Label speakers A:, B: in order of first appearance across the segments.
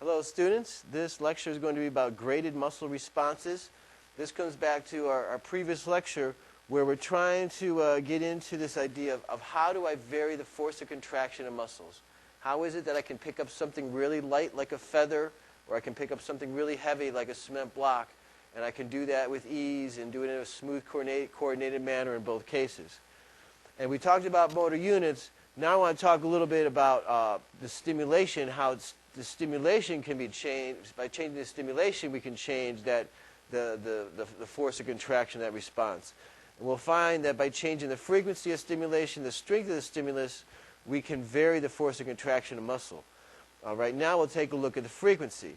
A: Hello students, this lecture is going to be about graded muscle responses. This comes back to our previous lecture where we're trying to get into this idea of how do I vary the force of contraction of muscles. How is it that I can pick up something really light like a feather, or I can pick up something really heavy like a cement block, and I can do that with ease and do it in a smooth coordinated manner in both cases. And we talked about motor units. Now I want to talk a little bit about the stimulation, how the stimulation can be changed. By changing the stimulation, we can change the force of contraction, that response. And we'll find that by changing the frequency of stimulation, the strength of the stimulus, we can vary the force of contraction of muscle. Right now we'll take a look at the frequency.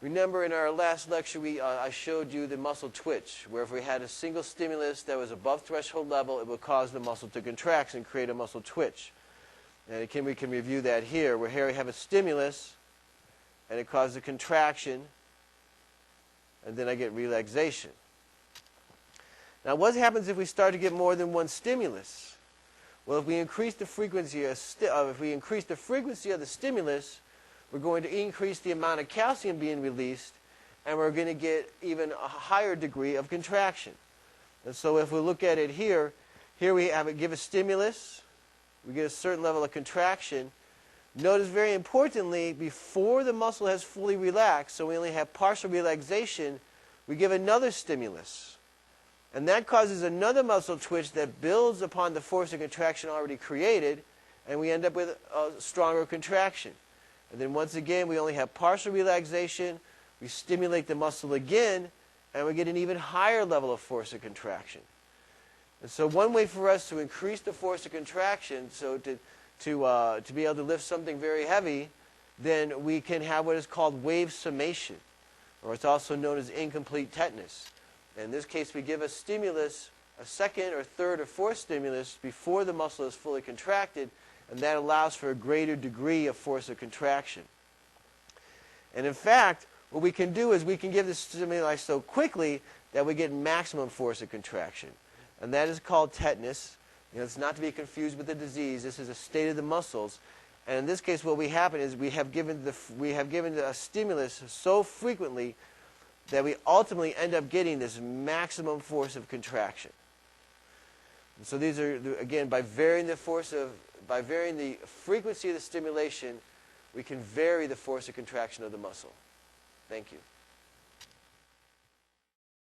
A: Remember in our last lecture I showed you the muscle twitch, where if we had a single stimulus that was above threshold level, it would cause the muscle to contract and create a muscle twitch. And again, we can review that here, where here we have a stimulus, and it causes a contraction, and then I get relaxation. Now, what happens if we start to get more than one stimulus? Well, if we increase the frequency of the stimulus, we're going to increase the amount of calcium being released, and we're going to get even a higher degree of contraction. And so if we look at it here we give a stimulus, we get a certain level of contraction. Notice very importantly, before the muscle has fully relaxed, so we only have partial relaxation, we give another stimulus. And that causes another muscle twitch that builds upon the force of contraction already created, and we end up with a stronger contraction. And then once again, we only have partial relaxation, we stimulate the muscle again, and we get an even higher level of force of contraction. And so one way for us to increase the force of contraction, so to be able to lift something very heavy, then we can have what is called wave summation, or it's also known as incomplete tetanus. In this case, we give a stimulus, a second or third or fourth stimulus before the muscle is fully contracted, and that allows for a greater degree of force of contraction. And in fact, what we can do is we can give the stimuli so quickly that we get maximum force of contraction. And that is called tetanus. It's not to be confused with the disease. This is a state of the muscles. And in this case, what we happen is we have given a stimulus so frequently that we ultimately end up getting this maximum force of contraction. And so these are, again, by varying the frequency of the stimulation, we can vary the force of contraction of the muscle. Thank you.